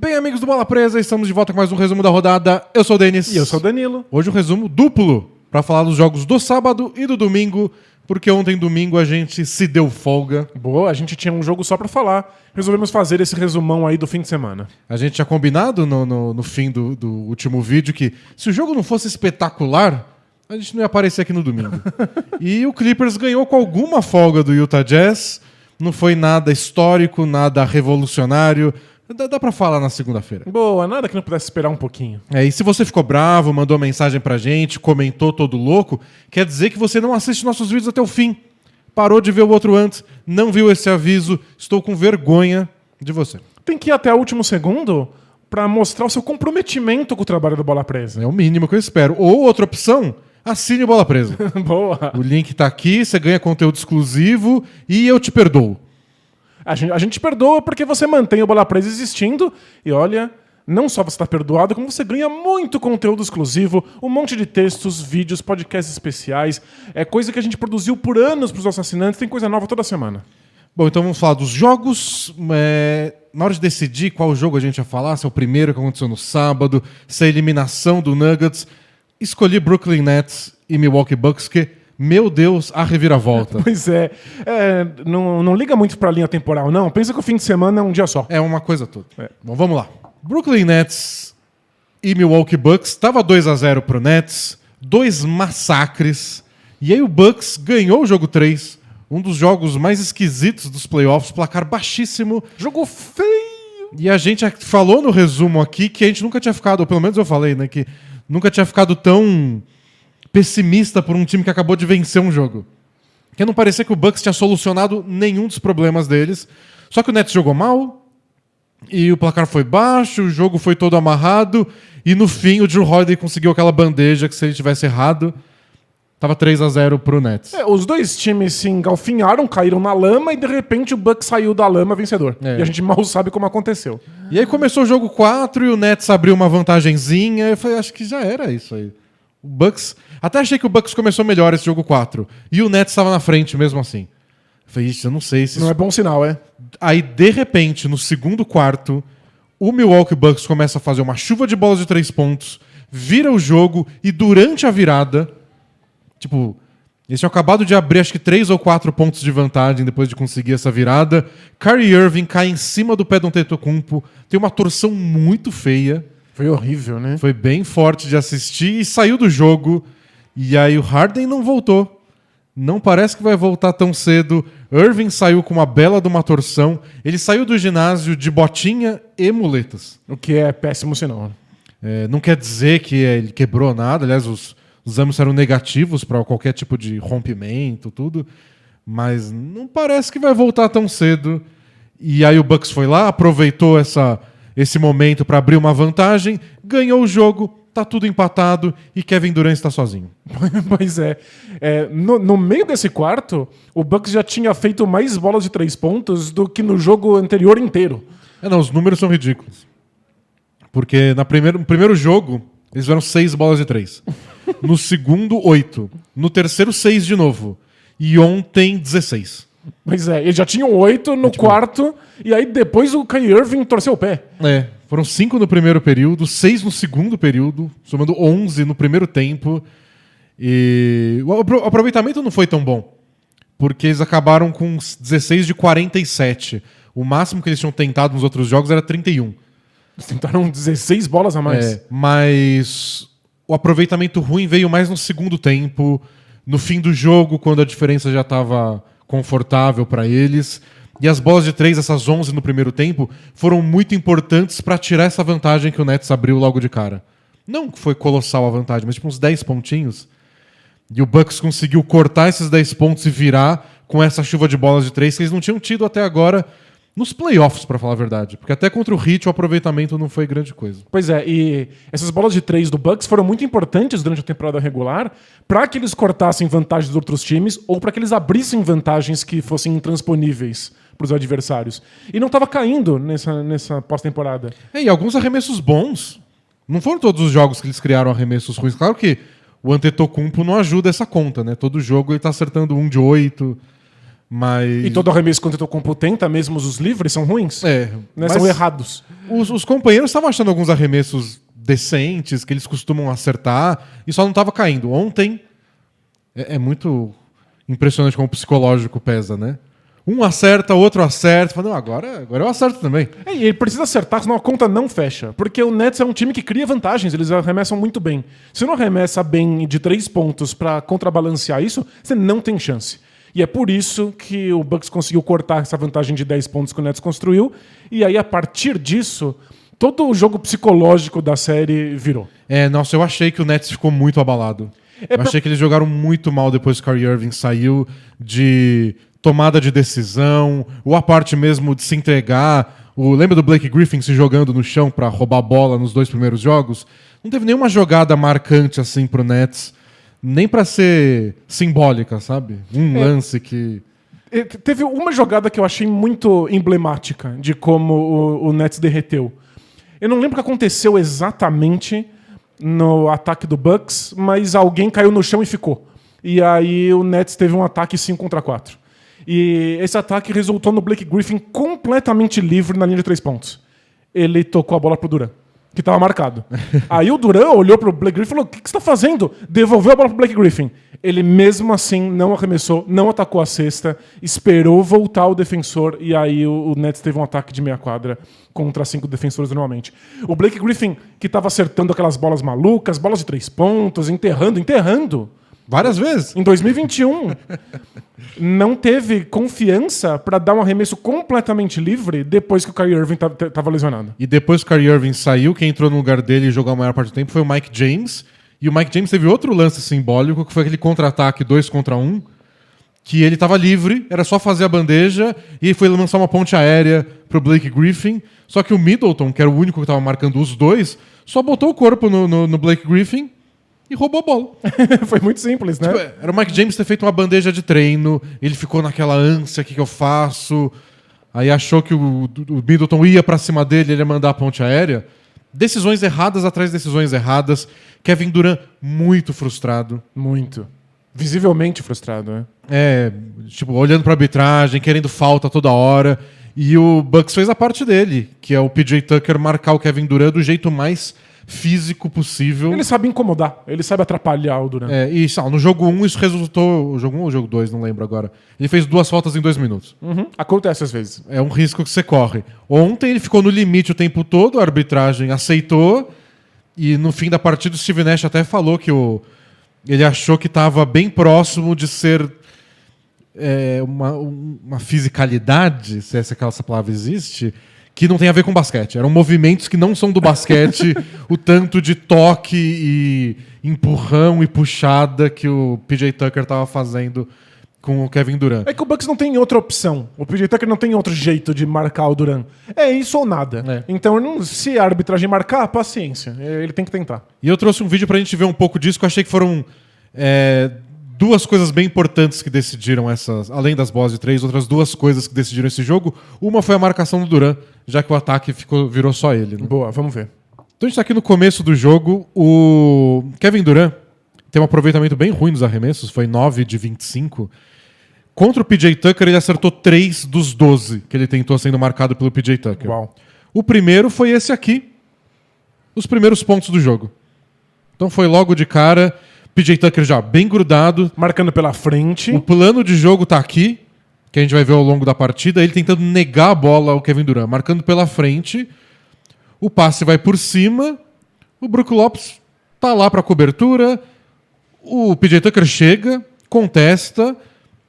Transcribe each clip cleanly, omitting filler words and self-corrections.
Bem, amigos do Bola Presa, estamos de volta com mais um resumo da rodada. Eu sou o Denis. E eu sou o Danilo. Hoje um resumo duplo para falar dos jogos do sábado e do domingo, porque ontem domingo a gente se deu folga. Boa, a gente tinha um jogo só pra falar. Resolvemos fazer esse resumão aí do fim de semana. A gente tinha combinado no fim do último vídeo que se o jogo não fosse espetacular, a gente não ia aparecer aqui no domingo. E o Clippers ganhou com alguma folga do Utah Jazz. Não foi nada histórico, nada revolucionário. Dá pra falar na segunda-feira. Boa, nada que não pudesse esperar um pouquinho. E se você ficou bravo, mandou mensagem pra gente, comentou todo louco, quer dizer que você não assiste nossos vídeos até o fim. Parou de ver o outro antes, não viu esse aviso, estou com vergonha de você. Tem que ir até o último segundo pra mostrar o seu comprometimento com o trabalho do Bola Presa. É o mínimo que eu espero. Ou outra opção, assine o Bola Presa. Boa. O link tá aqui, você ganha conteúdo exclusivo e eu te perdoo. A gente perdoa porque você mantém o Bola Presa existindo e olha, não só você está perdoado, como você ganha muito conteúdo exclusivo, um monte de textos, vídeos, podcasts especiais. É coisa que a gente produziu por anos para os nossos assinantes, tem coisa nova toda semana. Bom, então vamos falar dos jogos. Na hora de decidir qual jogo a gente ia falar, se é o primeiro que aconteceu no sábado, se é a eliminação do Nuggets, escolhi Brooklyn Nets e Milwaukee Bucks, que... Meu Deus, a reviravolta. Pois é. Não liga muito pra linha temporal, não. Pensa que o fim de semana é um dia só. É uma coisa toda. Bom, vamos lá. Brooklyn Nets e Milwaukee Bucks. Tava 2-0 pro Nets. 2 massacres. E aí o Bucks ganhou o jogo 3. Um dos jogos mais esquisitos dos playoffs. Placar baixíssimo. Jogo feio. E a gente falou no resumo aqui que a gente nunca tinha ficado, ou pelo menos eu falei, né? Que nunca tinha ficado tão... pessimista por um time que acabou de vencer um jogo. Que não parecia que o Bucks tinha solucionado nenhum dos problemas deles. Só que o Nets jogou mal, e o placar foi baixo, o jogo foi todo amarrado, e no fim o Jrue Holiday conseguiu aquela bandeja que se ele tivesse errado, tava 3-0 pro Nets. Os dois times se engalfinharam, caíram na lama, e de repente o Bucks saiu da lama vencedor. E a gente mal sabe como aconteceu. E aí começou o jogo 4, e o Nets abriu uma vantagenzinha, eu falei, acho que já era isso aí. O Bucks... Até achei que o Bucks começou melhor esse jogo 4. E o Nets estava na frente mesmo assim. Eu falei, eu não sei se... Não é bom sinal, é? Aí, de repente, no segundo quarto, o Milwaukee Bucks começa a fazer uma chuva de bolas de 3 pontos, vira o jogo e durante a virada... Tipo, eles tinham acabado de abrir acho que 3 ou 4 pontos de vantagem depois de conseguir essa virada. Kyrie Irving cai em cima do pé do Antetokounmpo. Tem uma torção muito feia. Foi horrível, né? Foi bem forte de assistir e saiu do jogo. E aí o Harden não voltou. Não parece que vai voltar tão cedo. Irving saiu com uma bela de uma torção. Ele saiu do ginásio de botinha e muletas. O que é péssimo sinal. Não quer dizer que ele quebrou nada. Aliás, os exames eram negativos para qualquer tipo de rompimento, tudo. Mas não parece que vai voltar tão cedo. E aí o Bucks foi lá, aproveitou esse momento para abrir uma vantagem, ganhou o jogo, tá tudo empatado e Kevin Durant está sozinho. Pois é. No meio desse quarto, o Bucks já tinha feito mais bolas de 3 pontos do que no jogo anterior inteiro. Não, os números são ridículos. Porque no primeiro jogo, eles fizeram 6 bolas de 3. No segundo, 8. No terceiro, 6 de novo. E ontem, 16. Pois é, eles já tinham 8 no quarto, e aí depois o Kyrie Irving torceu o pé. Foram 5 no primeiro período, 6 no segundo período, somando 11 no primeiro tempo. E o aproveitamento não foi tão bom, porque eles acabaram com 16 de 47. O máximo que eles tinham tentado nos outros jogos era 31. Eles tentaram 16 bolas a mais. Mas o aproveitamento ruim veio mais no segundo tempo, no fim do jogo, quando a diferença já estava confortável para eles. E as bolas de 3, essas 11 no primeiro tempo, foram muito importantes para tirar essa vantagem que o Nets abriu logo de cara. Não que foi colossal a vantagem, mas tipo uns 10 pontinhos. E o Bucks conseguiu cortar esses 10 pontos e virar com essa chuva de bolas de 3 que eles não tinham tido até agora nos playoffs, para falar a verdade. Porque até contra o Heat o aproveitamento não foi grande coisa. Pois é, e essas bolas de 3 do Bucks foram muito importantes durante a temporada regular para que eles cortassem vantagens dos outros times ou para que eles abrissem vantagens que fossem intransponíveis para os adversários. E não estava caindo nessa pós-temporada. E alguns arremessos bons. Não foram todos os jogos que eles criaram arremessos ruins. Claro que o Antetokounmpo não ajuda essa conta, né? Todo jogo ele tá acertando 1 de 8. Mas... E todo arremesso que o Antetokounmpo tenta, mesmo os livres, são ruins. É, Né? São errados. Os companheiros estavam achando alguns arremessos decentes, que eles costumam acertar, e só não estava caindo. Ontem, é muito impressionante como o psicológico pesa, né? Um acerta, outro acerta. Fala, não, agora eu acerto também. E ele precisa acertar, senão a conta não fecha. Porque o Nets é um time que cria vantagens, eles arremessam muito bem. Se não arremessa bem de 3 pontos para contrabalancear isso, você não tem chance. E é por isso que o Bucks conseguiu cortar essa vantagem de 10 pontos que o Nets construiu. E aí, a partir disso, todo o jogo psicológico da série virou. Nossa, eu achei que o Nets ficou muito abalado. Achei que eles jogaram muito mal depois que o Kyrie Irving saiu, de tomada de decisão, ou a parte mesmo de se entregar. Lembra do Blake Griffin se jogando no chão pra roubar a bola nos 2 primeiros jogos? Não teve nenhuma jogada marcante assim pro Nets, nem pra ser simbólica, sabe? Um lance que... Teve uma jogada que eu achei muito emblemática de como o Nets derreteu. Eu não lembro o que aconteceu exatamente no ataque do Bucks, mas alguém caiu no chão e ficou. E aí o Nets teve um ataque 5 contra 4. E esse ataque resultou no Blake Griffin completamente livre na linha de 3 pontos. Ele tocou a bola pro Durant, que estava marcado. Aí o Durant olhou pro Blake Griffin e falou: o que você está fazendo? Devolveu a bola pro Blake Griffin. Ele mesmo assim não arremessou, não atacou a cesta, esperou voltar o defensor e aí o Nets teve um ataque de meia quadra contra 5 defensores normalmente. O Blake Griffin, que estava acertando aquelas bolas malucas, bolas de 3 pontos, enterrando. Várias vezes. Em 2021, não teve confiança para dar um arremesso completamente livre depois que o Kyrie Irving estava lesionado. E depois que o Kyrie Irving saiu, quem entrou no lugar dele e jogou a maior parte do tempo foi o Mike James. E o Mike James teve outro lance simbólico, que foi aquele contra-ataque 2 contra 1, que ele estava livre, era só fazer a bandeja, e foi lançar uma ponte aérea pro Blake Griffin. Só que o Middleton, que era o único que estava marcando os dois, só botou o corpo no Blake Griffin e roubou a bola. Foi muito simples, né? Tipo, era o Mike James ter feito uma bandeja de treino, ele ficou naquela ânsia, o que eu faço? Aí achou que o Middleton ia pra cima dele, ele ia mandar a ponte aérea. Decisões erradas atrás de decisões erradas. Kevin Durant muito frustrado. Muito. Visivelmente frustrado, né? Olhando pra arbitragem, querendo falta toda hora. E o Bucks fez a parte dele, que é o PJ Tucker marcar o Kevin Durant do jeito mais físico possível. Ele sabe incomodar, ele sabe atrapalhar o Durant. No jogo 1 isso resultou... O jogo 1 ou o jogo 2, não lembro agora. Ele fez 2 faltas em 2 minutos. Acontece às vezes. É um risco que você corre. Ontem ele ficou no limite o tempo todo, a arbitragem aceitou, e no fim da partida o Steve Nash até falou que ele achou que estava bem próximo de ser uma fisicalidade, se essa palavra existe, que não tem a ver com basquete. Eram movimentos que não são do basquete, o tanto de toque e empurrão e puxada que o PJ Tucker estava fazendo com o Kevin Durant. É que o Bucks não tem outra opção. O PJ Tucker não tem outro jeito de marcar o Durant. É isso ou nada. Então, se a arbitragem marcar, paciência. Ele tem que tentar. E eu trouxe um vídeo pra gente ver um pouco disso, que eu achei que foram 2 coisas bem importantes que decidiram essas, além das bolas de 3, outras 2 coisas que decidiram esse jogo. Uma foi a marcação do Durant, já que o ataque virou só ele. Né? Boa, vamos ver. Então a gente tá aqui no começo do jogo. O Kevin Durant tem um aproveitamento bem ruim nos arremessos, foi 9 de 25. Contra o PJ Tucker, ele acertou 3 dos 12 que ele tentou sendo marcado pelo PJ Tucker. Uau. O primeiro foi esse aqui, os primeiros pontos do jogo. Então foi logo de cara, PJ Tucker já bem grudado. Marcando pela frente. O plano de jogo tá aqui, que a gente vai ver ao longo da partida, ele tentando negar a bola ao Kevin Durant, marcando pela frente. O passe vai por cima, o Brook Lopes tá lá pra cobertura, o PJ Tucker chega, contesta,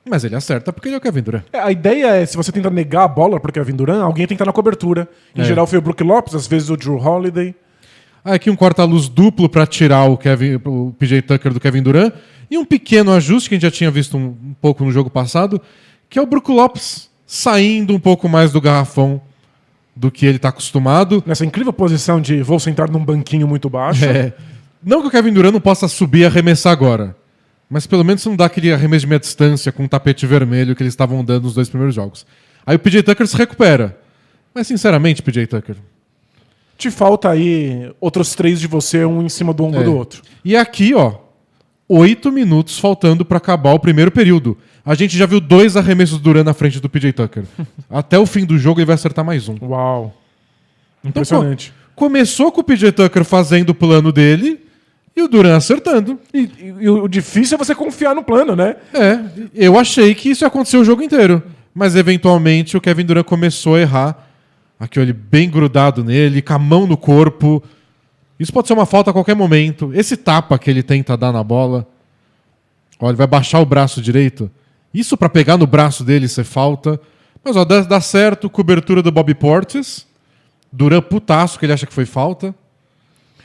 mas ele acerta porque ele é o Kevin Durant. A ideia é, se você tenta negar a bola pro Kevin Durant, alguém tem que estar na cobertura. Em geral foi o Brook Lopes, às vezes o Drew Holiday. Aqui um corta-luz duplo para tirar o PJ Tucker do Kevin Durant. E um pequeno ajuste que a gente já tinha visto um pouco no jogo passado, que é o Brook Lopes saindo um pouco mais do garrafão do que ele está acostumado. Nessa incrível posição de vou sentar num banquinho muito baixo. Não que o Kevin Durant não possa subir e arremessar agora, mas pelo menos não dá aquele arremesso de meia distância com o tapete vermelho que eles estavam dando nos 2 primeiros jogos. Aí o PJ Tucker se recupera. Mas sinceramente, PJ Tucker... Te falta aí outros 3 de você, um em cima do ombro do outro. E aqui, ó, 8 minutos faltando para acabar o primeiro período. A gente já viu 2 arremessos do Durant na frente do PJ Tucker. Até o fim do jogo ele vai acertar mais um. Uau. Então, Impressionante. começou com o PJ Tucker fazendo o plano dele e o Durant acertando. E o difícil é você confiar no plano, né? Eu achei que isso ia acontecer o jogo inteiro. Mas eventualmente o Kevin Durant começou a errar. Aqui, ele bem grudado nele, com a mão no corpo. Isso pode ser uma falta a qualquer momento. Esse tapa que ele tenta dar na bola. Olha, ele vai baixar o braço direito. Isso pra pegar no braço dele ser falta. Mas ó, dá certo, cobertura do Bobby Portis. Durant putaço, que ele acha que foi falta.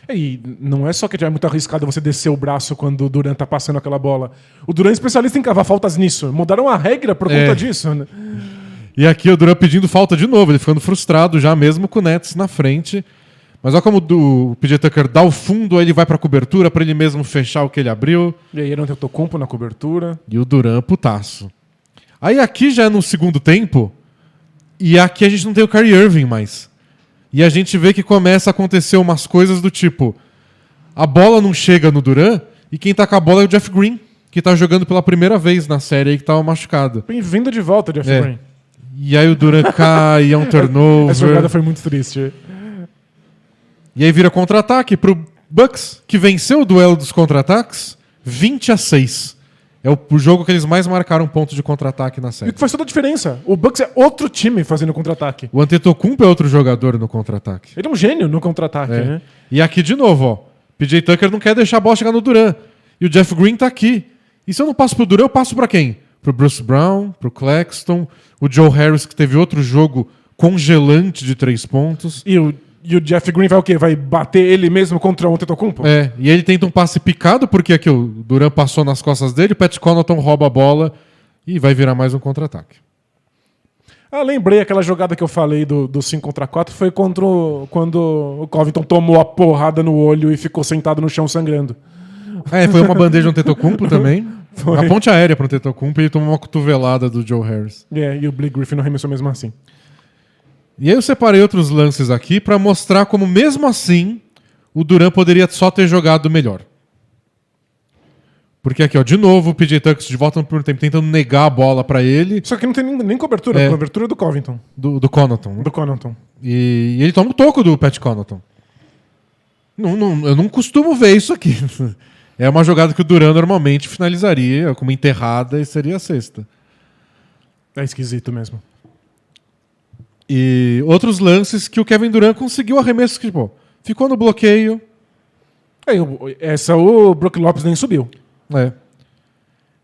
E não é só que é muito arriscado você descer o braço quando o Durant tá passando aquela bola. O Durant é especialista em cavar faltas nisso. Mudaram a regra por conta disso, né? E aqui o Durant pedindo falta de novo. Ele ficando frustrado já mesmo com o Nets na frente. Mas olha como o PJ Tucker dá o fundo, aí ele vai pra cobertura pra ele mesmo fechar o que ele abriu. E aí ele não tem o Antetokounmpo na cobertura. E o Durant putaço. Aí aqui já é no segundo tempo. E aqui a gente não tem o Kyrie Irving mais. E a gente vê que começa a acontecer umas coisas do tipo... A bola não chega no Durant e quem tá com a bola é o Jeff Green, que tá jogando pela primeira vez na série aí, que tava machucado. Bem-vindo de volta, Jeff Green. E aí o Durant cai, é um turnover. Essa jogada foi muito triste. E aí vira contra-ataque pro Bucks, que venceu o duelo dos contra-ataques 20-6. É o jogo que eles mais marcaram pontos de contra-ataque na série. E que faz toda a diferença. O Bucks é outro time fazendo contra-ataque. O Antetokounmpo é outro jogador no contra-ataque. Ele é um gênio no contra-ataque, né? E aqui de novo, ó. PJ Tucker não quer deixar a bola chegar no Durant. E o Jeff Green tá aqui. E se eu não passo pro Durant, eu passo pra quem? Pro Bruce Brown, pro Claxton, o Joe Harris, que teve outro jogo congelante de 3 pontos. E o Jeff Green vai o quê? Vai bater ele mesmo contra o Antetokounmpo? E ele tenta um passe picado, porque aqui o Durant passou nas costas dele, o Pat Connaughton rouba a bola e vai virar mais um contra-ataque. Lembrei aquela jogada que eu falei do 5 contra 4, foi quando o Covington tomou a porrada no olho e ficou sentado no chão sangrando. Foi uma bandeja no Antetokounmpo também. Foi. A ponte aérea pro Antetokounmpo e ele tomou uma cotovelada do Joe Harris. E o Blake Griffin não arremessou mesmo assim. E aí eu separei outros lances aqui pra mostrar como mesmo assim o Durant poderia só ter jogado melhor. Porque aqui, ó, de novo o PJ Tucker de volta no primeiro tempo tentando negar a bola pra ele. Só que não tem nem cobertura. A cobertura é do Covington. Do Connaughton. Do Connaughton. E ele toma o toco do Pat Connaughton. Eu não costumo ver isso aqui. É uma jogada que o Durant normalmente finalizaria com uma enterrada e seria a sexta. É esquisito mesmo. E outros lances que o Kevin Durant conseguiu arremessos que, tipo, ficou no bloqueio. Essa o Brook Lopes nem subiu.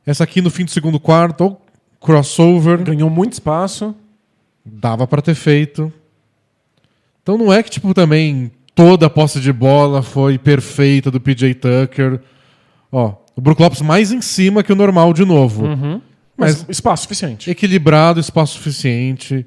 Essa aqui no fim do segundo quarto, crossover. Ganhou muito espaço. Dava pra ter feito. Então não é que, tipo, também toda a posse de bola foi perfeita do PJ Tucker. Ó, o Brook Lopes mais em cima que o normal de novo. Mas espaço suficiente. Equilibrado, espaço suficiente.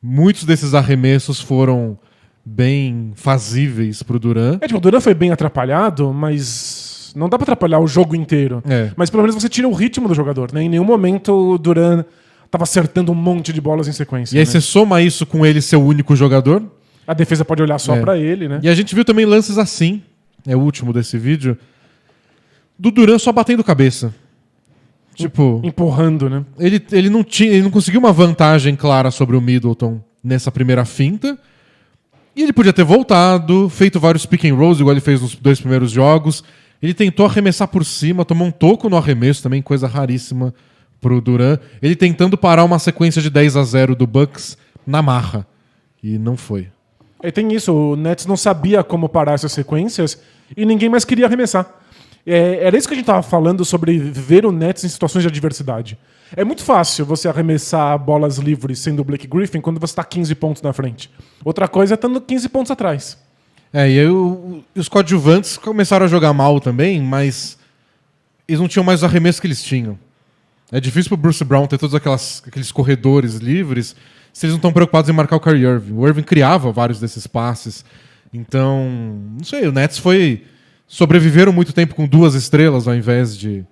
Muitos desses arremessos foram bem fazíveis pro Durant. O Durant foi bem atrapalhado, mas não dá pra atrapalhar o jogo inteiro. Mas pelo menos você tira o ritmo do jogador, né? Em nenhum momento o Durant tava acertando um monte de bolas em sequência. E aí você soma isso com ele ser o único jogador. A defesa pode olhar só pra ele, né? E a gente viu também lances assim, é o último desse vídeo, do Durant só batendo cabeça. Tipo, empurrando, né? Ele não conseguiu uma vantagem clara sobre o Middleton nessa primeira finta. E ele podia ter voltado, feito vários pick and rolls, igual ele fez nos 2 primeiros jogos. Ele tentou arremessar por cima, tomou um toco no arremesso, também coisa raríssima pro Durant. Ele tentando parar uma sequência de 10-0 do Bucks na marra. E não foi. Tem isso, o Nets não sabia como parar essas sequências e ninguém mais queria arremessar. Era isso que a gente estava falando sobre ver o Nets em situações de adversidade. É muito fácil você arremessar bolas livres sendo o Blake Griffin quando você está 15 pontos na frente. Outra coisa é estando 15 pontos atrás. E aí os coadjuvantes começaram a jogar mal também, mas eles não tinham mais os arremessos que eles tinham. É difícil pro Bruce Brown ter todos aqueles corredores livres se eles não estão preocupados em marcar o Kyrie Irving. O Irving criava vários desses passes. Então, não sei, o Nets sobreviveram muito tempo com 2 estrelas ao invés de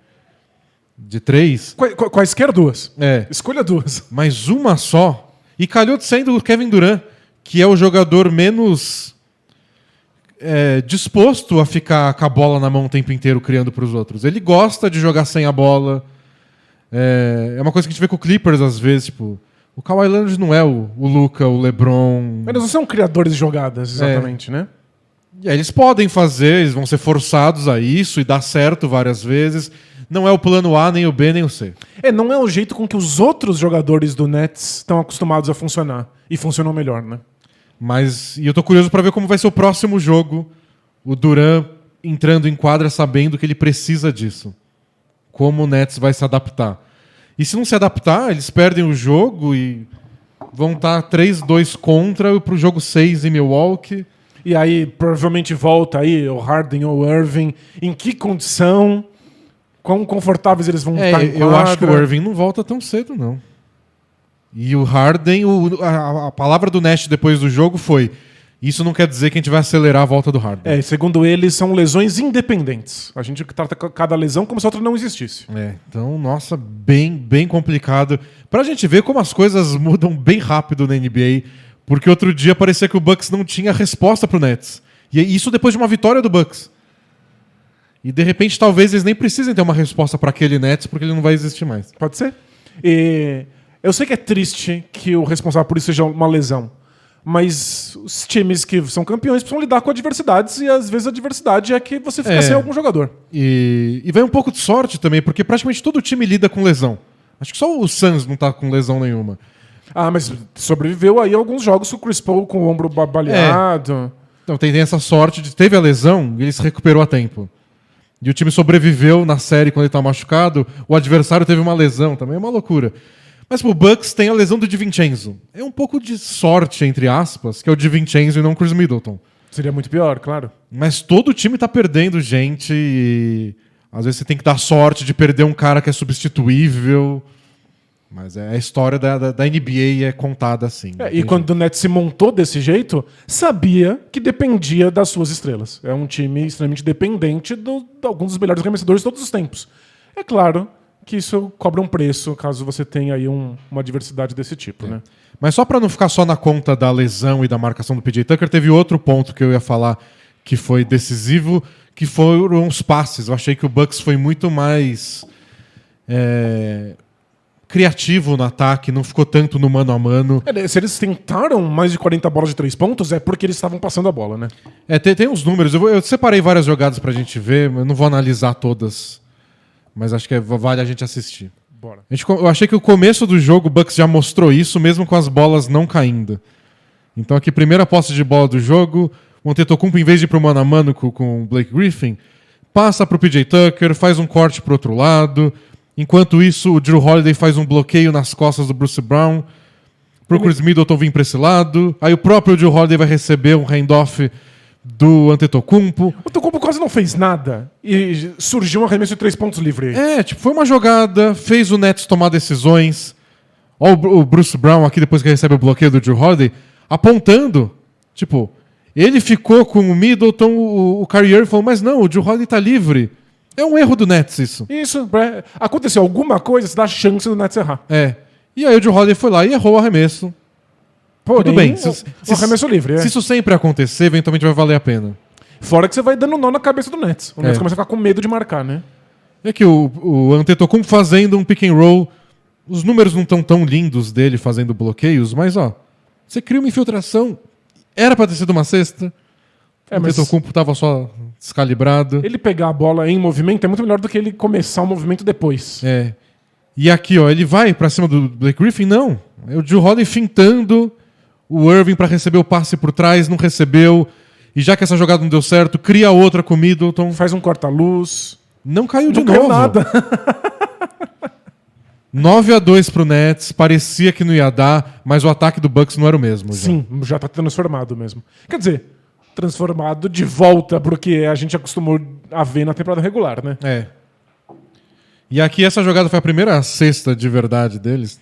3. Quaisquer 2. Escolha 2. Mas uma só. E calhou de sendo o Kevin Durant, que é o jogador menos disposto a ficar com a bola na mão o tempo inteiro criando para os outros. Ele gosta de jogar sem a bola. É uma coisa que a gente vê com o Clippers às vezes, tipo, o Kawhi Leonard não é o Luka, o LeBron. Eles não são criadores de jogadas, exatamente, né? E aí eles podem fazer, eles vão ser forçados a isso e dá certo várias vezes. Não é o plano A, nem o B, nem o C. Não é o jeito com que os outros jogadores do Nets estão acostumados a funcionar. E funcionam melhor, né? E eu tô curioso para ver como vai ser o próximo jogo. O Durant entrando em quadra sabendo que ele precisa disso. Como o Nets vai se adaptar. E se não se adaptar, eles perdem o jogo e vão estar 3-2 contra pro jogo 6 em Milwaukee. E aí provavelmente volta aí o Harden ou o Irving. Em que condição? Quão confortáveis eles vão estar em quadra? Eu acho que o Irving não volta tão cedo, não. E o Harden, a palavra do Nash depois do jogo foi: isso não quer dizer que a gente vai acelerar a volta do Harden. Segundo ele, são lesões independentes. A gente trata cada lesão como se a outra não existisse. Então, nossa, bem complicado. Pra gente ver como as coisas mudam bem rápido na NBA, porque outro dia parecia que o Bucks não tinha resposta pro Nets. E isso depois de uma vitória do Bucks. E de repente, talvez eles nem precisem ter uma resposta para aquele Nets, porque ele não vai existir mais. Pode ser. Eu sei que é triste que o responsável por isso seja uma lesão, mas os times que são campeões precisam lidar com adversidades e às vezes a adversidade é que você fica sem algum jogador. E vai um pouco de sorte também, porque praticamente todo time lida com lesão. Acho que só o Suns não tá com lesão nenhuma. Mas sobreviveu aí alguns jogos com o Chris Paul com o ombro baleado. Então tem essa sorte de teve a lesão e ele se recuperou a tempo. E o time sobreviveu na série quando ele tá machucado. O adversário teve uma lesão, também é uma loucura. Mas o Bucks tem a lesão do DiVincenzo. É um pouco de sorte, entre aspas, que é o DiVincenzo e não o Chris Middleton. Seria muito pior, claro. Mas todo o time tá perdendo gente e às vezes você tem que dar sorte de perder um cara que é substituível. Mas a história da NBA é contada assim. E quando o Nets se montou desse jeito, sabia que dependia das suas estrelas. É um time extremamente dependente de alguns dos melhores arremessadores de todos os tempos. É claro que isso cobra um preço caso você tenha aí uma diversidade desse tipo, né? Mas só para não ficar só na conta da lesão e da marcação do PJ Tucker, teve outro ponto que eu ia falar que foi decisivo, que foram os passes. Eu achei que o Bucks foi muito mais criativo no ataque, não ficou tanto no mano a mano. Se eles tentaram mais de 40 bolas de 3 pontos, é porque eles estavam passando a bola, né? Tem uns números. Eu separei várias jogadas pra gente ver, eu não vou analisar todas, mas acho que vale a gente assistir. Bora. Eu achei que o começo do jogo o Bucks já mostrou isso, mesmo com as bolas não caindo. Então aqui, primeira posse de bola do jogo, o Antetokounmpo, em vez de ir pro mano a mano com o Blake Griffin, passa pro PJ Tucker, faz um corte pro outro lado. Enquanto isso, o Jrue Holiday faz um bloqueio nas costas do Bruce Brown pro Chris Middleton vir pra esse lado. Aí o próprio Jrue Holiday vai receber um handoff do Antetokounmpo. O Antetokounmpo quase não fez nada e surgiu um arremesso de 3 pontos livre. Foi uma jogada, fez o Nets tomar decisões. Ó, o Bruce Brown aqui, depois que recebe o bloqueio do Jrue Holiday, apontando. Tipo, ele ficou com o Middleton, o Kyrie Irving falou, mas não, o Jrue Holiday tá livre. É um erro do Nets isso. Isso, aconteceu alguma coisa, você dá a chance do Nets errar. E aí o Jrue Holiday foi lá e errou o arremesso. Porém, tudo bem. O arremesso livre. Se isso sempre acontecer, eventualmente vai valer a pena. Fora que você vai dando nó na cabeça do Nets. O Nets começa a ficar com medo de marcar, né? É que o Antetokounmpo fazendo um pick and roll, os números não estão tão lindos dele fazendo bloqueios, mas você cria uma infiltração, era pra ter sido uma cesta. O Antetokounmpo tava só descalibrado. Ele pegar a bola em movimento é muito melhor do que ele começar o movimento depois. E aqui, ele vai pra cima do Blake Griffin? Não. É o Jrue Holiday fintando o Irving pra receber o passe por trás, não recebeu. E já que essa jogada não deu certo, cria outra com o Middleton. Faz um corta-luz. Não caiu de novo. Não caiu nada. 9-2 pro Nets, parecia que não ia dar, mas o ataque do Bucks não era o mesmo. Sim, já tá transformado mesmo. Quer dizer, transformado de volta pro que a gente acostumou a ver na temporada regular, né? E aqui essa jogada foi a primeira cesta de verdade deles.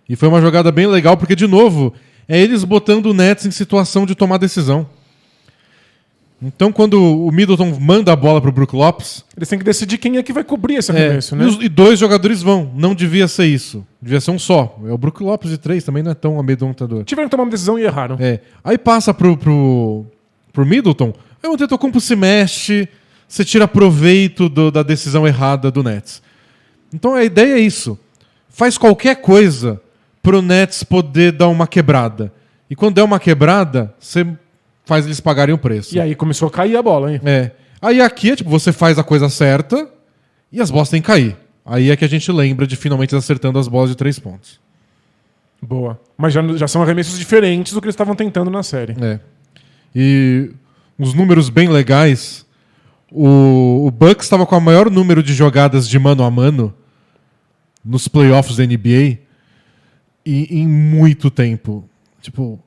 E foi uma jogada bem legal, porque, de novo, é eles botando o Nets em situação de tomar decisão. Então, quando o Middleton manda a bola pro Brook Lopes... Eles têm que decidir quem é que vai cobrir esse arremesso, né? E 2 jogadores vão. Não devia ser isso. Devia ser um só. É o Brook Lopes de 3, também não é tão amedrontador. Tiveram que tomar uma decisão e erraram. Aí passa pro pro Middleton, aí o Antetokounmpo se mexe, você tira proveito da decisão errada do Nets. Então a ideia é isso. Faz qualquer coisa pro Nets poder dar uma quebrada. E quando der uma quebrada, você faz eles pagarem o preço. E aí começou a cair a bola, hein? Aí aqui é tipo, você faz a coisa certa e as bolas têm que cair. Aí é que a gente lembra de finalmente acertando as bolas de 3 pontos. Boa. Mas já são arremessos diferentes do que eles estavam tentando na série. E uns números bem legais. O Bucks estava com o maior número de jogadas de mano a mano nos playoffs da NBA em muito tempo. Tipo,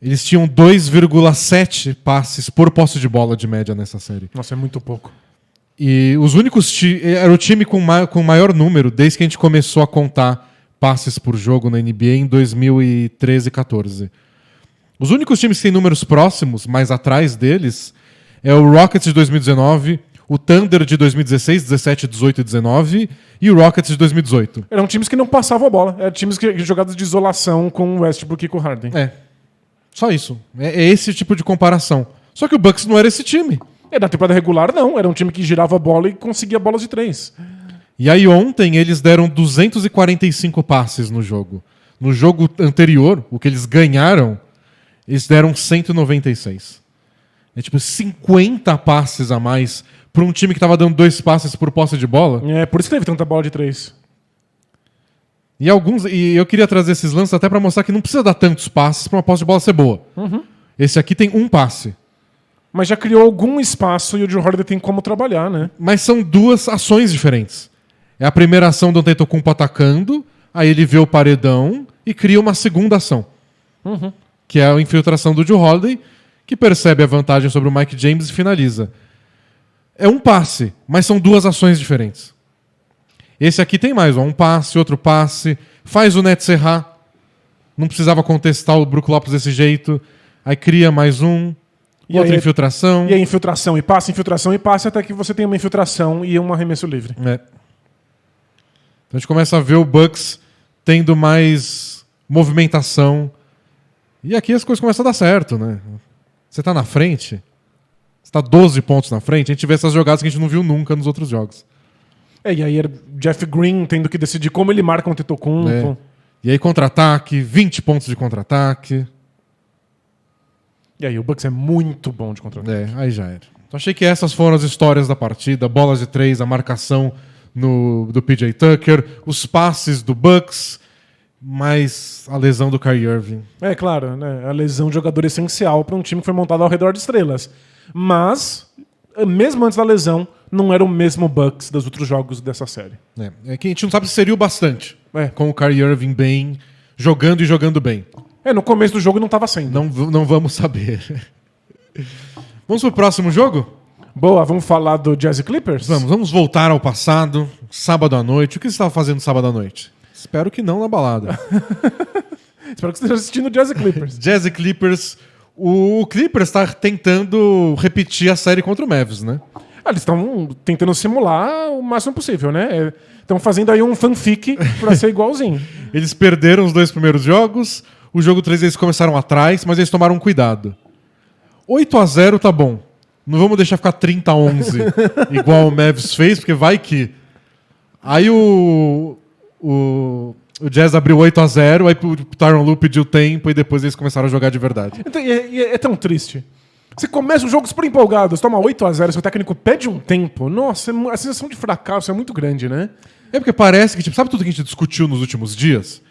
eles tinham 2,7 passes por posse de bola de média nessa série. Nossa, é muito pouco. E os únicos era o time com maior número desde que a gente começou a contar passes por jogo na NBA em 2013 e 14. Os únicos times que têm números próximos, mais atrás deles, é o Rockets de 2019, o Thunder de 2016, 17, 18 e 19 e o Rockets de 2018. Eram times que não passavam a bola. Eram times que jogadas de isolação com o Westbrook e com o Harden. Só isso. É esse tipo de comparação. Só que o Bucks não era esse time. Na temporada regular, não. Era um time que girava a bola e conseguia bolas de 3. E aí ontem eles deram 245 passes no jogo. No jogo anterior, o que eles ganharam, eles deram 196. É tipo 50 passes a mais para um time que estava dando 2 passes por posse de bola. Por isso que teve tanta bola de 3. E eu queria trazer esses lances até para mostrar que não precisa dar tantos passes para uma posse de bola ser boa. Esse aqui tem um passe. Mas já criou algum espaço e o Drew Holiday tem como trabalhar, né? Mas são 2 ações diferentes. É a primeira ação do Antetokounmpo atacando, aí ele vê o paredão e cria uma segunda ação. Que é a infiltração do Drew Holiday, que percebe a vantagem sobre o Mike James e finaliza. É um passe, mas são 2 ações diferentes. Esse aqui tem mais, um passe, outro passe, faz o Nets errar. Não precisava contestar o Brook Lopes desse jeito. Aí cria mais um, e outra aí, infiltração. E aí infiltração e passe, até que você tem uma infiltração e um arremesso livre. Então a gente começa a ver o Bucks tendo mais movimentação. E aqui as coisas começam a dar certo, né? Você tá na frente, você tá 12 pontos na frente, a gente vê essas jogadas que a gente não viu nunca nos outros jogos. E aí era Jeff Green tendo que decidir como ele marca um Antetokounmpo. E aí contra-ataque, 20 pontos de contra-ataque. E aí o Bucks é muito bom de contra-ataque. Aí já era. Então achei que essas foram as histórias da partida, bolas de 3, a marcação do PJ Tucker, os passes do Bucks, mais a lesão do Kyrie Irving. Claro, né? A lesão de jogador essencial para um time que foi montado ao redor de estrelas. Mas, mesmo antes da lesão, não era o mesmo Bucks dos outros jogos dessa série. É que a gente não sabe se seria o bastante. Com o Kyrie Irving bem, jogando e jogando bem. No começo do jogo não estava sendo. Não vamos saber. Vamos pro próximo jogo? Boa, vamos falar do Jazz e Clippers? Vamos voltar ao passado, sábado à noite. O que você estava fazendo sábado à noite? Espero que não na balada. Espero que você esteja assistindo Jazz e Clippers. Jazz e Clippers. O Clippers está tentando repetir a série contra o Mavs, né? Eles estão tentando simular o máximo possível, né? Estão fazendo aí um fanfic para ser igualzinho. Eles perderam os 2 primeiros jogos. O jogo 3 eles começaram atrás, mas eles tomaram cuidado. 8-0 tá bom. Não vamos deixar ficar 30-11 igual o Mavs fez, porque vai que... Aí o Jazz abriu 8-0, aí o Tyronn Lue pediu tempo e depois eles começaram a jogar de verdade. Então, é tão triste. Você começa o jogo super empolgado, você toma 8-0, seu técnico pede um tempo. Nossa, a sensação de fracasso é muito grande, né? É porque parece que, tipo, sabe tudo que a gente discutiu nos últimos dias?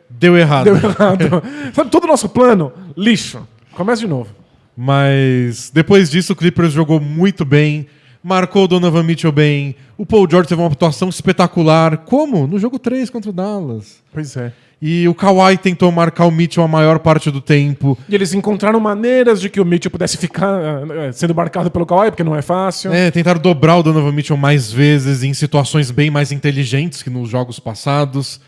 Deu errado. Deu errado. Sabe todo o nosso plano? Lixo. Começa de novo. Mas depois disso o Clippers jogou muito bem, marcou o Donovan Mitchell bem, o Paul George teve uma atuação espetacular. Como? No jogo 3 contra o Dallas. Pois é. E o Kawhi tentou marcar o Mitchell a maior parte do tempo. E eles encontraram maneiras de que o Mitchell pudesse ficar sendo marcado pelo Kawhi, porque não é fácil. Tentaram dobrar o Donovan Mitchell mais vezes em situações bem mais inteligentes que nos jogos passados.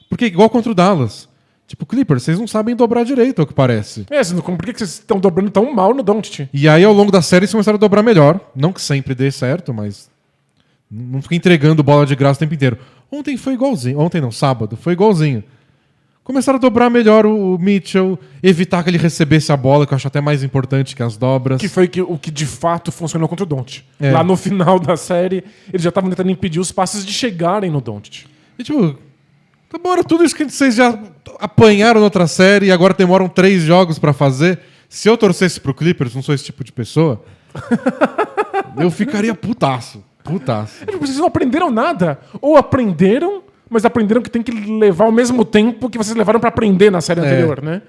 Porque igual contra o Dallas. Tipo, Clippers, vocês não sabem dobrar direito, é o que parece. Por que vocês estão dobrando tão mal no Doncic? E aí, ao longo da série, eles começaram a dobrar melhor. Não que sempre dê certo, mas não fica entregando bola de graça o tempo inteiro. Ontem foi igualzinho. Ontem não, sábado. Foi igualzinho. Começaram a dobrar melhor o Mitchell, evitar que ele recebesse a bola, que eu acho até mais importante que as dobras. Que foi o que de fato funcionou contra o Doncic. É. Lá no final da série, eles já estavam tentando impedir os passes de chegarem no Doncic. E tipo, tá bom, era tudo isso que vocês já apanharam na outra série e agora demoram 3 jogos pra fazer. Se eu torcesse pro Clippers, não sou esse tipo de pessoa, eu ficaria putaço. Putaço. Vocês não aprenderam nada. Ou aprenderam, mas aprenderam que tem que levar ao mesmo tempo que vocês levaram pra aprender na série anterior, né?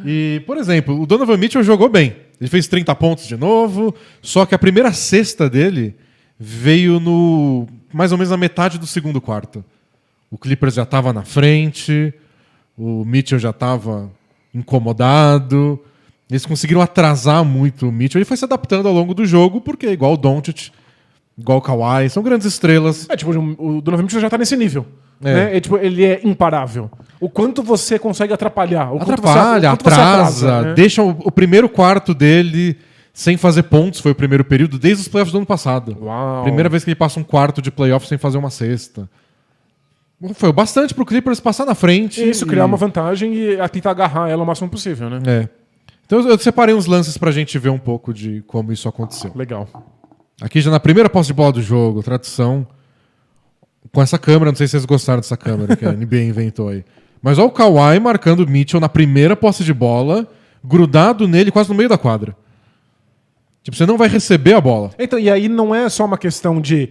E, por exemplo, o Donovan Mitchell jogou bem. Ele fez 30 pontos de novo, só que a primeira cesta dele veio no mais ou menos na metade do segundo quarto. O Clippers já estava na frente, o Mitchell já estava incomodado. Eles conseguiram atrasar muito o Mitchell. Ele foi se adaptando ao longo do jogo, porque igual o Doncic, igual o Kawhi, são grandes estrelas. O Donovan Mitchell já tá nesse nível. É. Né? Ele é imparável. O quanto você consegue atrapalhar. Atrapalha, atrasa, né? deixa o primeiro quarto dele sem fazer pontos, foi o primeiro período, desde os playoffs do ano passado. Uau. Primeira vez que ele passa um quarto de playoff sem fazer uma cesta. Foi o bastante pro Clippers passar na frente. Isso, criar uma vantagem e tentar agarrar ela o máximo possível, né? É. Então eu separei uns lances pra gente ver um pouco de como isso aconteceu. Legal. Aqui já na primeira posse de bola do jogo, tradução com essa câmera, não sei se vocês gostaram dessa câmera que a NBA inventou aí. Mas olha o Kawhi marcando o Mitchell na primeira posse de bola, grudado nele quase no meio da quadra. Tipo, você não vai receber a bola. Então, e aí não é só uma questão de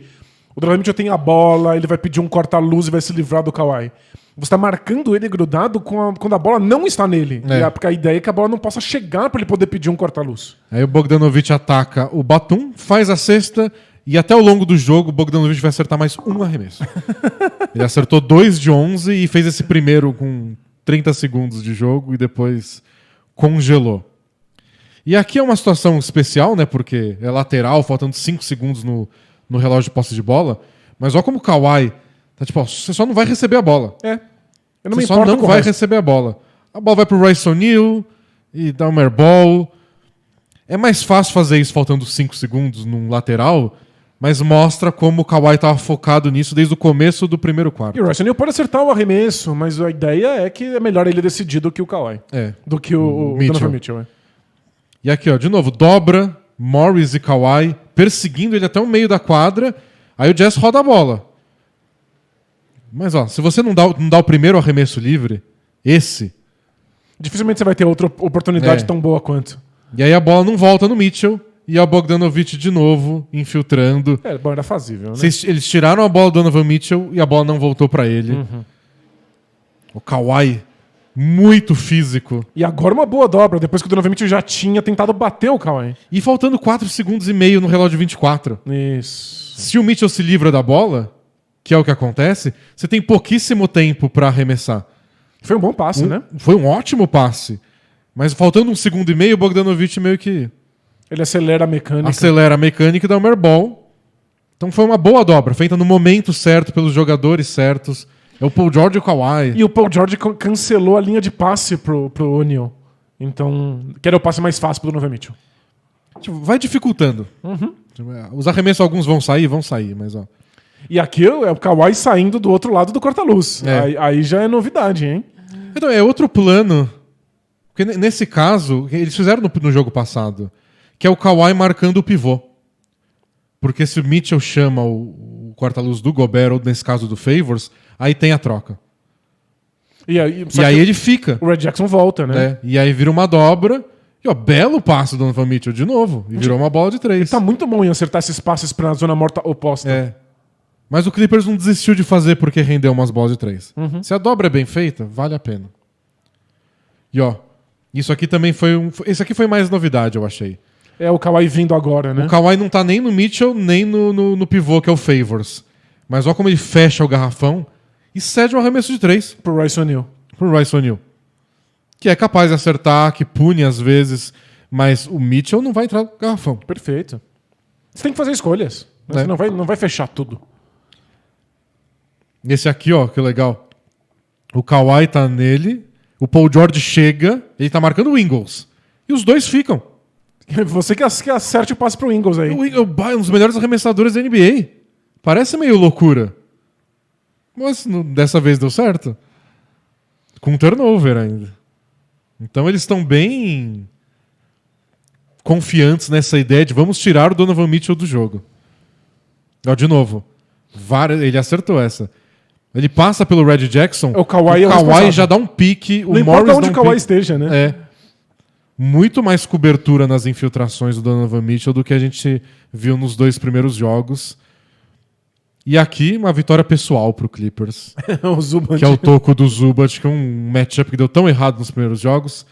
o Donovan Mitchell tem a bola, ele vai pedir um corta-luz e vai se livrar do Kawhi. Você está marcando ele grudado quando a bola não está nele. É. Porque a ideia é que a bola não possa chegar para ele poder pedir um corta-luz. Aí o Bogdanovic ataca o Batum, faz a cesta e até ao longo do jogo o Bogdanovic vai acertar mais um arremesso. Ele acertou 2 de 11 e fez esse primeiro com 30 segundos de jogo e depois congelou. E aqui é uma situação especial, né? Porque é lateral, faltando 5 segundos no relógio de posse de bola. Mas olha como o Kawhi tá tipo, ó, você só não vai receber a bola. É. Eu não Você me só importo não com o vai resto. receber a bola. A bola vai pro Royce O'Neal e dá um airball. É mais fácil fazer isso faltando 5 segundos num lateral, mas mostra como o Kawhi estava focado nisso desde o começo do primeiro quarto. E o Royce O'Neal pode acertar o arremesso, mas a ideia é que é melhor ele decidir do que o Kawhi. É. Do que o Mitchell. Donovan Mitchell. É. E aqui, ó, de novo, dobra Morris e Kawhi perseguindo ele até o meio da quadra. Aí o Jazz roda a bola. Mas, ó, se você não dá o primeiro arremesso livre, Dificilmente você vai ter outra oportunidade É. tão boa quanto. e aí a bola não volta no Mitchell e é o Bogdanovic de novo infiltrando. É, bom, era fazível, né? Eles tiraram a bola do Donovan Mitchell e a bola não voltou pra ele. O Kawhi, muito físico. E agora uma boa dobra, depois que o Donovan Mitchell já tinha tentado bater o Kawhi. E faltando 4 segundos e meio no relógio de 24. Isso. Se o Mitchell se livra da bola, que é o que acontece, você tem pouquíssimo tempo pra arremessar. Foi um bom passe, né? Foi um ótimo passe. Mas faltando 1 segundo e meio, o Bogdanovic meio que Ele acelera a mecânica. acelera a mecânica e dá um airball. Então foi uma boa dobra, feita no momento certo, pelos jogadores certos. É o Paul George e o Kawhi. E o Paul George cancelou a linha de passe pro O'Neal. Então, que era o passe mais fácil pro Donovan Mitchell. Tipo, vai dificultando. Os arremessos, alguns vão sair, mas ó. E aqui é o Kawhi saindo do outro lado do corta-luz. É. Aí já é novidade, hein? Então, é outro plano. Porque nesse caso, eles fizeram no jogo passado, que é o Kawhi marcando o pivô. Porque se o Mitchell chama o corta-luz do Gobert, ou nesse caso do Favors, aí tem a troca. E aí E aí ele fica. o Red Jackson volta, né? Né? E aí vira uma dobra. E ó, belo passo do Donovan Mitchell de novo. E virou uma bola de 3. Ele tá muito bom em acertar esses passes pra zona morta oposta. É. Mas o Clippers não desistiu de fazer porque rendeu umas bolas de 3. Se a dobra é bem feita, vale a pena. E ó, isso aqui também foi esse aqui foi mais novidade, eu achei. É o Kawhi vindo agora, né? O Kawhi não tá nem no Mitchell, nem no pivô, que é o Favors. Mas olha como ele fecha o garrafão e cede um arremesso de 3 Pro Royce O'Neal. pro Royce O'Neal. Que é capaz de acertar, que pune às vezes, mas o Mitchell não vai entrar no garrafão. Perfeito. Você tem que fazer escolhas. Né? É. Você não vai fechar tudo. Esse aqui, ó, que legal. O Kawhi tá nele, o Paul George chega, ele tá marcando o Ingles. E os dois ficam. Você que acerte o passe pro Ingles aí. O Ingles é um dos melhores arremessadores da NBA. Parece meio loucura. Mas dessa vez deu certo. Com turnover ainda. Então eles estão bem confiantes nessa ideia de vamos tirar o Donovan Mitchell do jogo. Ó, de novo, ele acertou essa. Ele passa pelo Red Jackson, o Kawhi já dá um pique, não importa onde o Kawhi esteja, né? É. Muito mais cobertura nas infiltrações do Donovan Mitchell do que a gente viu nos 2 primeiros jogos. E aqui, uma vitória pessoal pro Clippers. O Zubat. Que é o toco do Zubat, que é um matchup que deu tão errado nos primeiros jogos.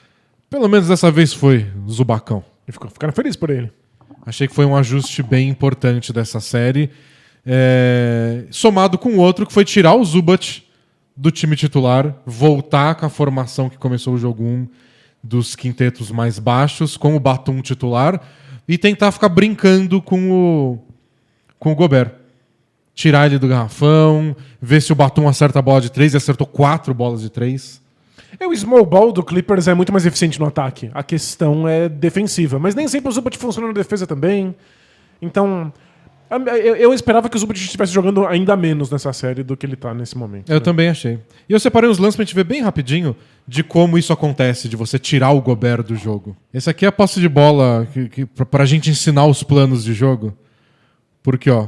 Pelo menos dessa vez foi Zubacão. E ficaram felizes por ele. Achei que foi um ajuste bem importante dessa série. Somado com o outro, que foi tirar o Zubat do time titular, voltar com a formação que começou o jogo 1 dos quintetos mais baixos, com o Batum titular, e tentar ficar brincando com o Gobert. Tirar ele do garrafão, ver se o Batum acerta a bola de 3, e acertou 4 bolas de 3. O small ball do Clippers é muito mais eficiente no ataque. A questão é defensiva. Mas nem sempre o Zubat funciona na defesa também. Então, eu esperava que o Zubat estivesse jogando ainda menos nessa série do que ele tá nesse momento. Eu também achei. E eu separei uns lances pra gente ver bem rapidinho de como isso acontece, de você tirar o Gobert do jogo. Esse aqui é a posse de bola pra gente ensinar os planos de jogo. Porque, ó,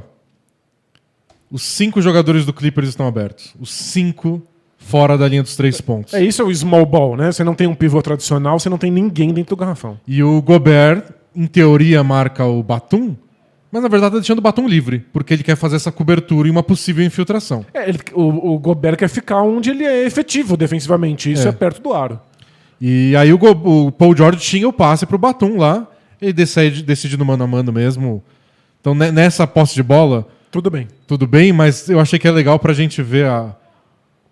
os 5 jogadores do Clippers estão abertos. Os 5 fora da linha dos 3 pontos. Isso é o small ball, né? Você não tem um pivô tradicional, você não tem ninguém dentro do garrafão. E o Gobert, em teoria, marca o Batum, mas na verdade tá deixando o Batum livre, porque ele quer fazer essa cobertura e uma possível infiltração. O Gobert quer ficar onde ele é efetivo defensivamente, isso é perto do aro. E aí o Paul George tinha o passe pro Batum lá, ele decide no mano a mano mesmo. Então nessa posse de bola... Tudo bem, mas eu achei que é legal pra gente ver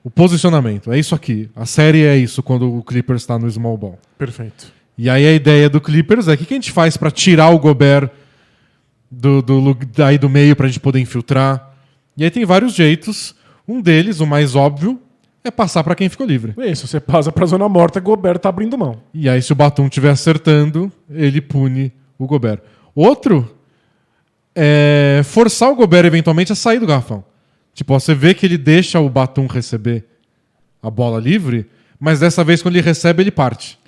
o posicionamento. É isso aqui. A série é isso quando o Clippers está no small ball. Perfeito. E aí a ideia do Clippers é o que a gente faz pra tirar o Gobert daí do meio pra gente poder infiltrar. E aí tem vários jeitos. Um deles, o mais óbvio, é passar pra quem ficou livre. Isso, você passa pra zona morta, o Gobert tá abrindo mão. E aí se o Batum estiver acertando, ele pune o Gobert. Outro é forçar o Gobert eventualmente a sair do garrafão. Tipo, você vê que ele deixa o Batum receber a bola livre, mas dessa vez quando ele recebe, ele parte.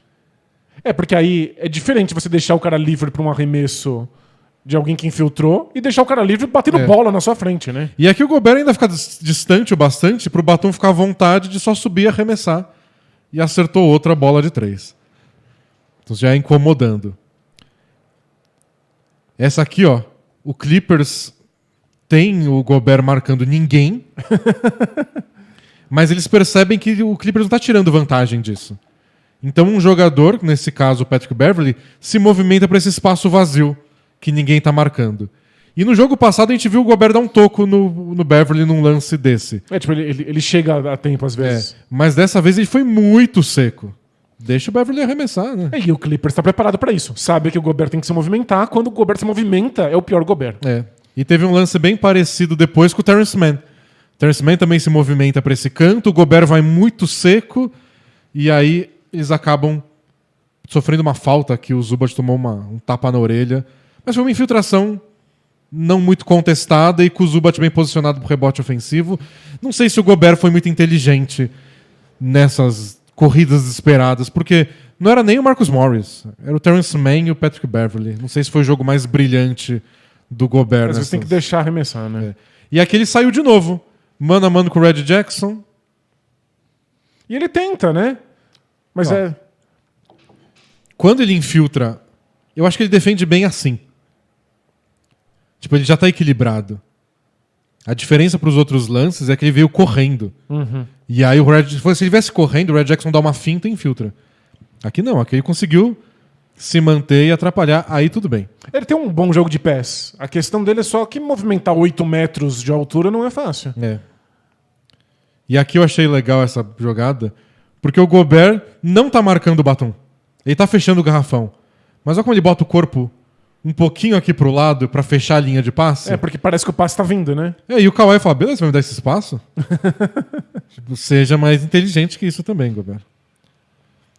Porque aí é diferente você deixar o cara livre pra um arremesso de alguém que infiltrou e deixar o cara livre batendo bola na sua frente, né? E aqui o Gobert ainda fica distante o bastante pro Batum ficar à vontade de só subir e arremessar. E acertou outra bola de 3. Então já é incomodando. Essa aqui, ó. O Clippers tem o Gobert marcando ninguém, mas eles percebem que o Clippers não está tirando vantagem disso. Então um jogador, nesse caso o Patrick Beverley, se movimenta para esse espaço vazio que ninguém está marcando. E no jogo passado a gente viu o Gobert dar um toco no Beverley num lance desse. Ele chega a tempo às vezes. Mas dessa vez ele foi muito seco. Deixa o Beverley arremessar, né? E o Clippers está preparado para isso. Sabe que o Gobert tem que se movimentar. Quando o Gobert se movimenta, é o pior Gobert. E teve um lance bem parecido depois com o Terrence Mann. O Terrence Mann também se movimenta para esse canto. O Gobert vai muito seco. E aí eles acabam sofrendo uma falta que o Zubat tomou um tapa na orelha. Mas foi uma infiltração não muito contestada e com o Zubat bem posicionado para o rebote ofensivo. Não sei se o Gobert foi muito inteligente nessas corridas desesperadas, porque não era nem o Marcus Morris, era o Terrence Mann e o Patrick Beverley. Não sei se foi o jogo mais brilhante do Gobert. Às vezes tem que deixar arremessar, né? E aqui ele saiu de novo, mano a mano com o Red Jackson. E ele tenta, né? Mas Quando ele infiltra, eu acho que ele defende bem assim. Tipo, ele já tá equilibrado. A diferença para os outros lances é que ele veio correndo. E aí se ele viesse correndo, o Red Jackson dá uma finta e infiltra. Aqui não, aqui ele conseguiu se manter e atrapalhar, aí tudo bem. Ele tem um bom jogo de pés. A questão dele é só que movimentar 8 metros de altura não é fácil. E aqui eu achei legal essa jogada, porque o Gobert não tá marcando o Batum. Ele tá fechando o garrafão. Mas olha como ele bota o corpo um pouquinho aqui pro lado pra fechar a linha de passe. Porque parece que o passe tá vindo, né? E o Kawhi fala, beleza, vai me dar esse espaço? Tipo, seja mais inteligente que isso também, Gobert.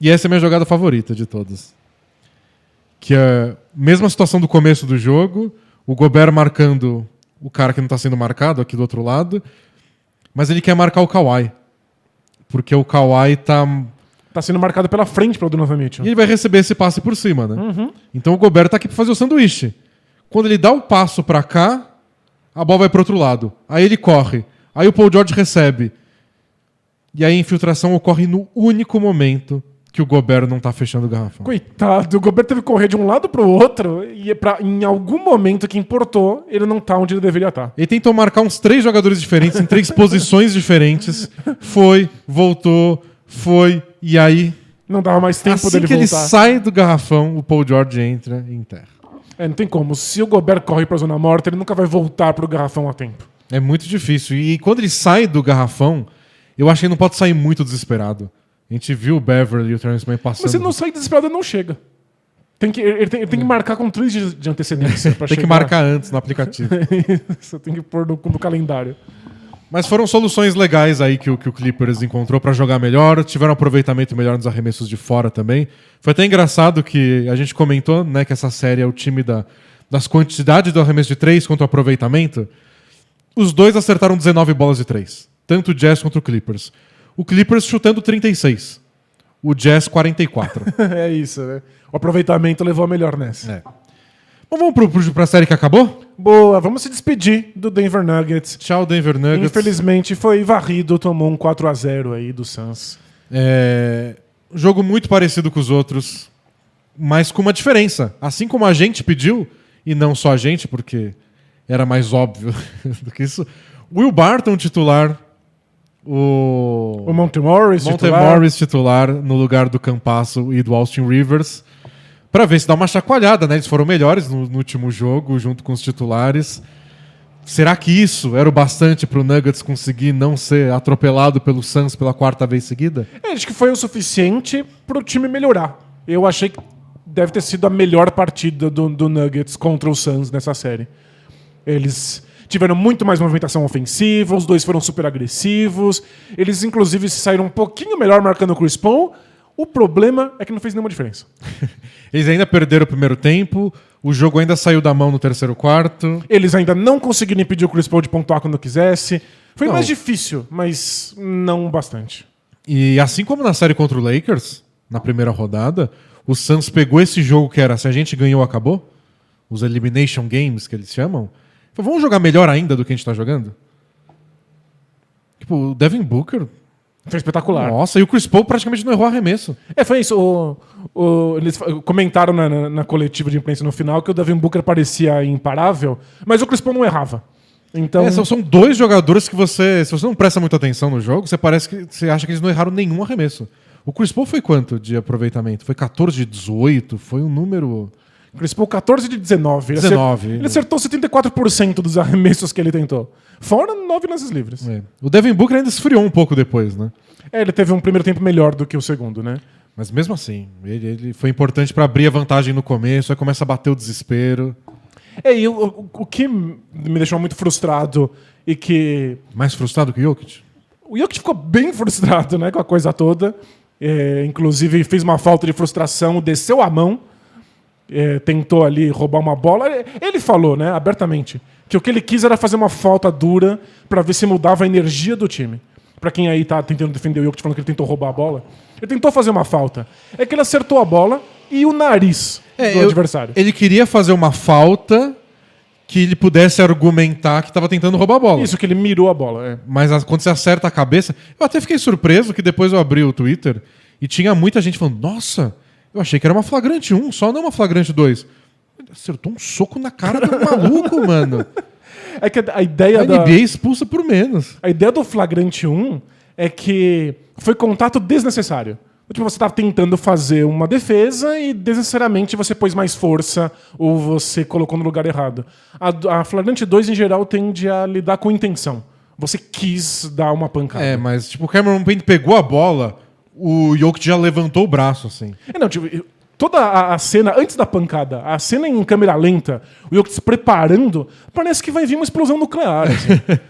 E essa é a minha jogada favorita de todas. Que é a mesma situação do começo do jogo, o Gobert marcando o cara que não tá sendo marcado aqui do outro lado, mas ele quer marcar o Kawhi. porque o Kawhi tá sendo marcado pela frente pelo Donovan Mitchell. E ele vai receber esse passe por cima, né? Então o Gobert tá aqui pra fazer o sanduíche. Quando ele dá o passo pra cá, a bola vai pro outro lado. Aí ele corre. Aí o Paul George recebe. E aí a infiltração ocorre no único momento que o Gobert não tá fechando o garrafão. Coitado, o Gobert teve que correr de um lado pro outro e em algum momento que importou, ele não tá onde ele deveria estar. Ele tentou marcar uns 3 jogadores diferentes, em 3 posições diferentes. Foi, voltou, foi, e aí... Não dava mais tempo assim dele que voltar. ele sai do garrafão, o Paul George entra em terra. Não tem como. Se o Gobert corre pra zona morta, ele nunca vai voltar pro garrafão a tempo. É muito difícil. E quando ele sai do garrafão, eu acho que ele não pode sair muito desesperado. A gente viu o Beverly e o Terrence Mann passando. Mas se ele não sair desesperado, ele não chega. Ele tem que marcar com 3 dias de antecedência pra Tem chegar. que marcar antes no aplicativo. Você tem que pôr no calendário. Mas foram soluções legais aí que o Clippers encontrou pra jogar melhor. Tiveram um aproveitamento melhor nos arremessos de fora também. Foi até engraçado que a gente comentou, né, que essa série é o time das quantidades do arremesso de 3 contra o aproveitamento. Os dois acertaram 19 bolas de 3. Tanto o Jazz quanto o Clippers. O Clippers chutando 36. O Jazz 44. É isso, né? O aproveitamento levou a melhor nessa. É. Bom, vamos pra série que acabou? Boa, vamos se despedir do Denver Nuggets. Tchau, Denver Nuggets. Infelizmente foi varrido, tomou um 4-0 aí do Suns. Jogo muito parecido com os outros, mas com uma diferença. Assim como a gente pediu, e não só a gente, porque era mais óbvio do que isso, Will Barton titular, o Monte Morris titular no lugar do Campasso e do Austin Rivers, para ver se dá uma chacoalhada, né? Eles foram melhores no último jogo, junto com os titulares. Será que isso era o bastante para o Nuggets conseguir não ser atropelado pelo Suns pela 4ª vez seguida? Acho que foi o suficiente para o time melhorar. Eu achei que deve ter sido a melhor partida do Nuggets contra o Suns nessa série. Eles tiveram muito mais movimentação ofensiva, os dois foram super agressivos. Eles, inclusive, saíram um pouquinho melhor marcando o Chris Paul. O problema é que não fez nenhuma diferença. Eles ainda perderam o primeiro tempo, o jogo ainda saiu da mão no terceiro quarto. Eles ainda não conseguiram impedir o Chris Paul de pontuar quando quisesse. Foi mais difícil, mas não bastante. E assim como na série contra o Lakers, na primeira rodada, o Suns pegou esse jogo que era se a gente ganhou, acabou. Os Elimination Games, que eles chamam. Falou, vamos jogar melhor ainda do que a gente tá jogando? Tipo, o Devin Booker... Foi espetacular. Nossa, e o Chris Paul praticamente não errou arremesso. Foi isso. Eles comentaram na coletiva de imprensa no final que o Devin Booker parecia imparável, mas o Chris Paul não errava. Então... São 2 jogadores que se você não presta muita atenção no jogo, você acha que eles não erraram nenhum arremesso. O Chris Paul foi quanto de aproveitamento? Foi 14 de 18? Foi um número... Chris Paul 14 de 19. Ele acertou 74% dos arremessos que ele tentou. Fora 9 lances livres. O Devin Booker ainda esfriou um pouco depois, né? Ele teve um primeiro tempo melhor do que o segundo, né? Mas mesmo assim, ele foi importante para abrir a vantagem no começo, aí começa a bater o desespero. E o que me deixou muito frustrado e que... Mais frustrado que o Jokic? O Jokic ficou bem frustrado, né, com a coisa toda. Inclusive fez uma falta de frustração, desceu a mão. Tentou ali roubar uma bola. Ele falou, né, abertamente, que o que ele quis era fazer uma falta dura pra ver se mudava a energia do time. Pra quem aí tá tentando defender o Jokic falando que ele tentou roubar a bola, ele tentou fazer uma falta. É que ele acertou a bola e o nariz do adversário. Ele queria fazer uma falta que ele pudesse argumentar que estava tentando roubar a bola. Isso, que ele mirou a bola. Mas quando você acerta a cabeça... Eu até fiquei surpreso que depois eu abri o Twitter e tinha muita gente falando, nossa... Eu achei que era uma flagrante 1, só não uma flagrante 2. Acertou um soco na cara do maluco, mano. É que a ideia NBA expulsa por menos. A ideia do flagrante 1 é que foi contato desnecessário. Tipo, você estava tentando fazer uma defesa e desnecessariamente você pôs mais força ou você colocou no lugar errado. A flagrante 2, em geral, tende a lidar com intenção. Você quis dar uma pancada. Mas tipo, o Cameron Payne pegou a bola... O Jokic já levantou o braço, assim. Não, tipo, toda a cena, antes da pancada, a cena em câmera lenta, o Jokic se preparando, parece que vai vir uma explosão nuclear. Assim.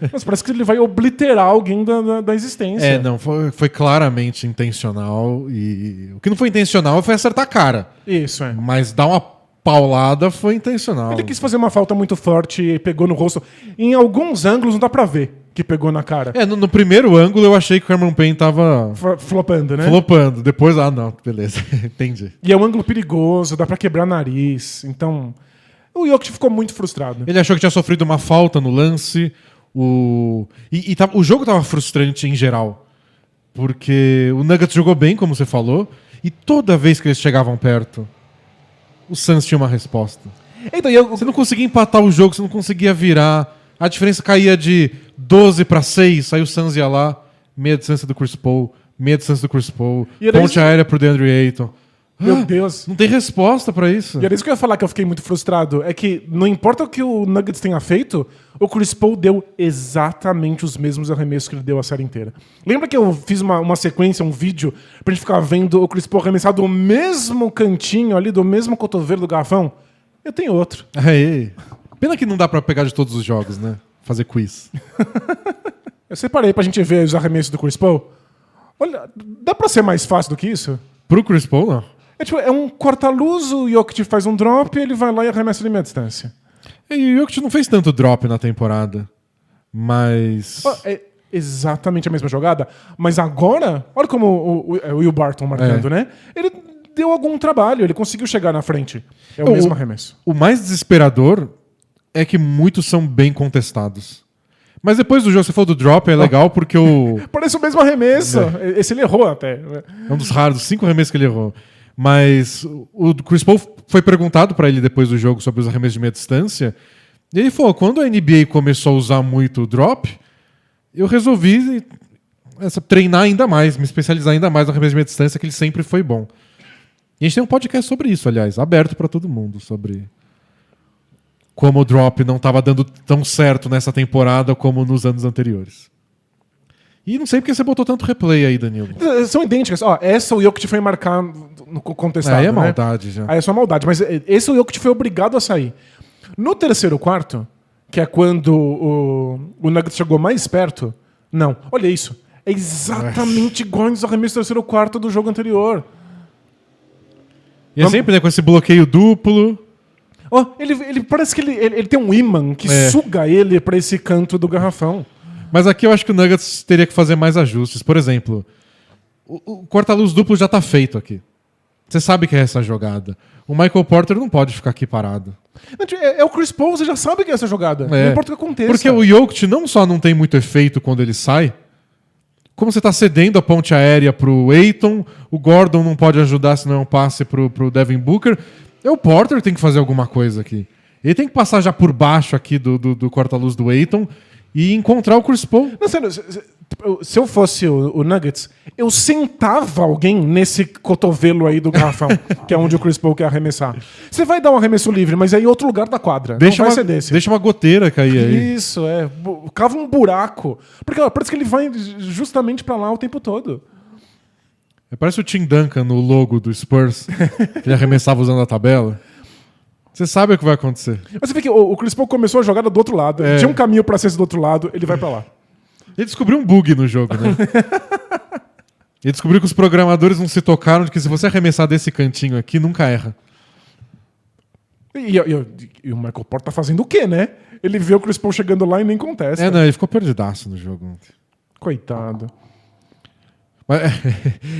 Mas parece que ele vai obliterar alguém da existência. Não, foi claramente intencional. E o que não foi intencional foi acertar a cara. Isso, Mas dar uma paulada foi intencional. Ele quis fazer uma falta muito forte e pegou no rosto. Em alguns ângulos não dá pra ver que pegou na cara. No primeiro ângulo eu achei que o Cameron Payne tava Flopando, né? flopando. Depois, não, beleza, entendi. E é um ângulo perigoso, dá pra quebrar nariz. Então, o Jokic ficou muito frustrado. Ele achou que tinha sofrido uma falta no lance. O jogo tava frustrante em geral. Porque o Nuggets jogou bem, como você falou, e toda vez que eles chegavam perto, o Suns tinha uma resposta. Então, Você não conseguia empatar o jogo, você não conseguia virar. A diferença caía de 12-6, aí o Suns ia lá, meia distância do Chris Paul, E era ponte isso- aérea pro DeAndre Ayton. Meu Deus. Não tem resposta pra isso. E era isso que eu ia falar, que eu fiquei muito frustrado. É que não importa o que o Nuggets tenha feito, o Chris Paul deu exatamente os mesmos arremessos que ele deu a série inteira. Lembra que eu fiz uma sequência, um vídeo, pra gente ficar vendo o Chris Paul arremessar do mesmo cantinho ali, do mesmo cotovelo do garrafão? Eu tenho outro. Aí. Pena que não dá pra pegar de todos os jogos, né? Fazer quiz. Eu separei pra gente ver os arremessos do Chris Paul. Olha, dá pra ser mais fácil do que isso? Pro Chris Paul, não. É um corta-luz, o Jokic faz um drop, ele vai lá e arremessa de meia distância. E o Jokic não fez tanto drop na temporada. Mas... É exatamente a mesma jogada, mas agora, olha como o Will Barton marcando, né? Ele deu algum trabalho, ele conseguiu chegar na frente. É o mesmo arremesso. O mais desesperador é que muitos são bem contestados. Mas depois do jogo, você falou do drop, é legal porque Parece o mesmo arremesso. Esse ele errou até. é um dos raros 5 arremessos que ele errou. Mas o Chris Paul foi perguntado pra ele depois do jogo sobre os arremessos de meia distância. E ele falou, quando a NBA começou a usar muito o drop, eu resolvi treinar ainda mais, me especializar ainda mais no arremesso de meia distância, que ele sempre foi bom. E a gente tem um podcast sobre isso, aliás, aberto pra todo mundo, sobre como o drop não estava dando tão certo nessa temporada como nos anos anteriores. E não sei porque você botou tanto replay aí, Danilo. São idênticas. Ó, essa o Jokic foi marcar no contestado. Aí é né? maldade já. Aí é só maldade. Mas esse o Jokic foi obrigado a sair. No terceiro quarto, que é quando o Nuggets chegou mais perto. Não, olha isso. É exatamente igual nos arremessos do terceiro quarto do jogo anterior. E é sempre, né, com esse bloqueio duplo. Ó, ele parece que ele tem um imã que suga ele pra esse canto do garrafão. Mas aqui eu acho que o Nuggets teria que fazer mais ajustes. Por exemplo, o corta-luz duplo já tá feito aqui. Você sabe que é essa jogada. O Michael Porter não pode ficar aqui parado. É o Chris Paul, você já sabe que é essa jogada. Não importa o que aconteça. Porque o Jokic não só não tem muito efeito quando ele sai, como você tá cedendo a ponte aérea pro Ayton, o Gordon não pode ajudar se não é um passe pro Devin Booker. O Porter tem que fazer alguma coisa aqui. Ele tem que passar já por baixo aqui do corta-luz do Ayton e encontrar o Chris Paul. Não, sério, se eu fosse o Nuggets, eu sentava alguém nesse cotovelo aí do garrafão, que é onde o Chris Paul quer arremessar. Você vai dar um arremesso livre, mas é em outro lugar da quadra. Não vai ser desse. Deixa uma goteira cair aí. Isso, cava um buraco. Porque parece que ele vai justamente pra lá o tempo todo. Parece o Tim Duncan no logo do Spurs, que ele arremessava usando a tabela. Você sabe o que vai acontecer. Mas você vê que o Chris Paul começou a jogada do outro lado. Tinha um caminho pra ser do outro lado, ele vai pra lá. Ele descobriu um bug no jogo, né? Ele descobriu que os programadores não se tocaram de que se você arremessar desse cantinho aqui, nunca erra. E o Michael Porter tá fazendo o quê, né? Ele vê o Chris Paul chegando lá e nem contesta. Não, ele ficou perdidaço no jogo ontem. Coitado. Mas,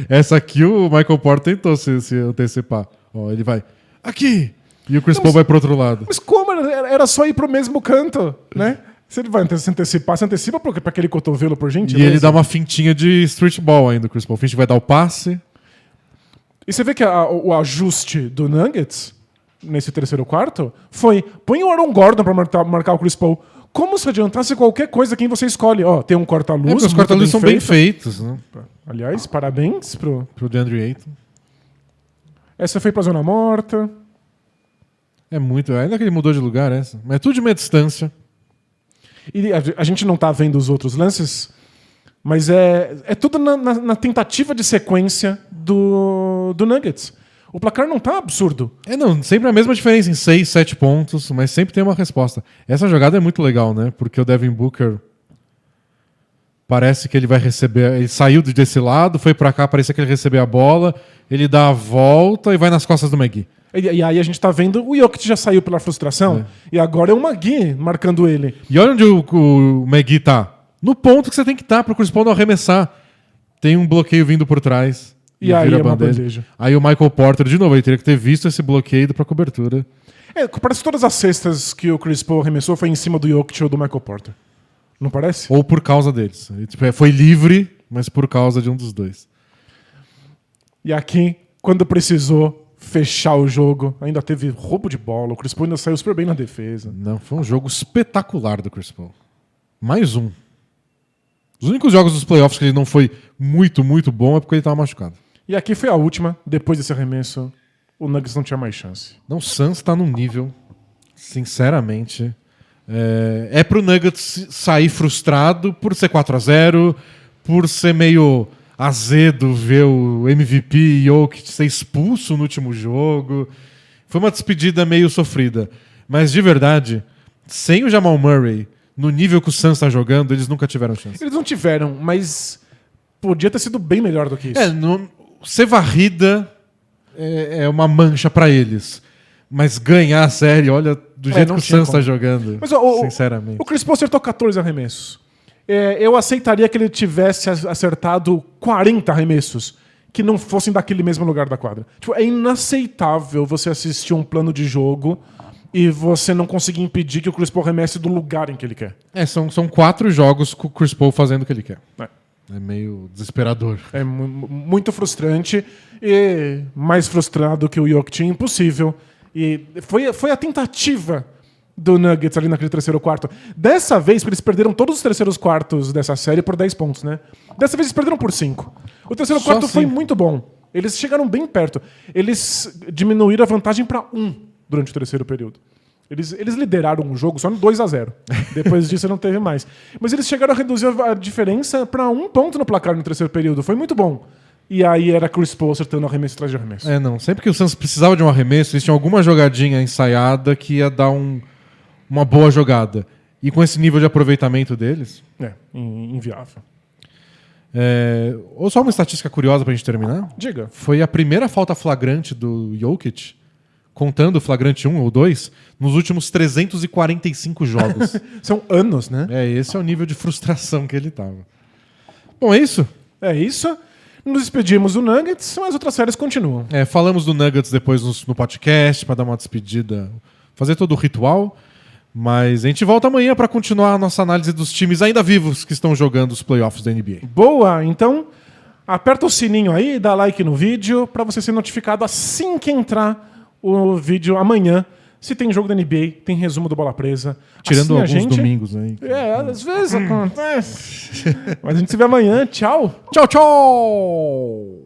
essa aqui o Michael Porter tentou se antecipar. Ó, ele vai aqui! E o Chris Paul vai pro outro lado. Mas como? Era só ir pro mesmo canto, né? Se ele vai se antecipar, se antecipa pra aquele cotovelo, por gentileza. E ele dá uma fintinha de street ball ainda, o Chris Paul. O Finch vai dar o passe. E você vê que o ajuste do Nuggets, nesse terceiro quarto, foi põe o Aaron Gordon pra marcar o Chris Paul. Como se adiantasse qualquer coisa quem você escolhe. Ó, tem um corta-luz. Os corta-luz são bem feitos, né? Aliás, parabéns pro DeAndre Ayton. Essa foi pra zona morta. É muito. Ainda que ele mudou de lugar, essa. Mas é tudo de meia distância. E a gente não tá vendo os outros lances, mas é tudo na tentativa de sequência do Nuggets. O placar não tá absurdo. Não, sempre a mesma diferença em 6, 7 pontos, mas sempre tem uma resposta. Essa jogada é muito legal, né? Porque o Devin Booker parece que ele vai receber. Ele saiu desse lado, foi pra cá, parecia que ele recebeu a bola, ele dá a volta e vai nas costas do McGee. E aí a gente tá vendo o Jokic já saiu pela frustração, e agora é o McGee marcando ele. E olha onde o McGee tá. no ponto que você tem que estar pro Chris Paul não arremessar. Tem um bloqueio vindo por trás. E aí vira é uma bandeja. Aí o Michael Porter, de novo, ele teria que ter visto esse bloqueio pra cobertura. Parece que todas as cestas que o Chris Paul arremessou foi em cima do Jokic ou do Michael Porter. Não parece? Ou por causa deles. Tipo, foi livre, mas por causa de um dos dois. E aqui, quando precisou fechar o jogo, ainda teve roubo de bola. O Chris Paul ainda saiu super bem na defesa. Não, foi um jogo espetacular do Chris Paul. Mais um. Os únicos jogos dos playoffs que ele não foi muito, muito bom é porque ele estava machucado. E aqui foi a última. Depois desse arremesso, o Nuggets não tinha mais chance. Não, o Suns está num nível, sinceramente... É pro Nuggets sair frustrado por ser 4-0, por ser meio azedo ver o MVP Jokic ser expulso no último jogo. Foi uma despedida meio sofrida. Mas, de verdade, sem o Jamal Murray, no nível que o Suns está jogando, eles nunca tiveram chance. Eles não tiveram, mas podia ter sido bem melhor do que isso. Ser varrida é uma mancha para eles. Mas ganhar a série, olha, do jeito que o Suns está jogando, mas, sinceramente. O Chris Paul acertou 14 arremessos. Eu aceitaria que ele tivesse acertado 40 arremessos que não fossem daquele mesmo lugar da quadra. Tipo, é inaceitável você assistir um plano de jogo e você não conseguir impedir que o Chris Paul arremesse do lugar em que ele quer. São 4 jogos com o Chris Paul fazendo o que ele quer. É meio desesperador. É muito frustrante. E mais frustrado que o Jokic, impossível. E foi a tentativa do Nuggets ali naquele terceiro quarto. Dessa vez, eles perderam todos os terceiros quartos dessa série por 10 pontos, né? Dessa vez eles perderam por 5. O terceiro quarto foi muito bom. Eles chegaram bem perto. Eles diminuíram a vantagem para 1 durante o terceiro período. Eles lideraram o jogo só no 2-0. Depois disso não teve mais. Mas eles chegaram a reduzir a diferença para 1 ponto no placar no terceiro período. Foi muito bom. E aí era Chris Paul acertando arremesso atrás de arremesso. Sempre que o Suns precisava de um arremesso, eles tinham alguma jogadinha ensaiada que ia dar uma boa jogada. E com esse nível de aproveitamento deles... Inviável. Ou só uma estatística curiosa pra gente terminar. Diga. Foi a primeira falta flagrante do Jokic, contando o flagrante 1 ou 2, nos últimos 345 jogos. São anos, né? Esse é o nível de frustração que ele tava. Bom, é isso? É isso. Nos despedimos do Nuggets, mas outras séries continuam. Falamos do Nuggets depois no podcast, para dar uma despedida, fazer todo o ritual. Mas a gente volta amanhã para continuar a nossa análise dos times ainda vivos que estão jogando os playoffs da NBA. Boa! Então, aperta o sininho aí, dá like no vídeo, para você ser notificado assim que entrar o vídeo amanhã. Se tem jogo da NBA, tem resumo do Bola Presa. Tirando assim alguns domingos aí. Às vezes acontece. Mas a gente se vê amanhã. Tchau! Tchau, tchau!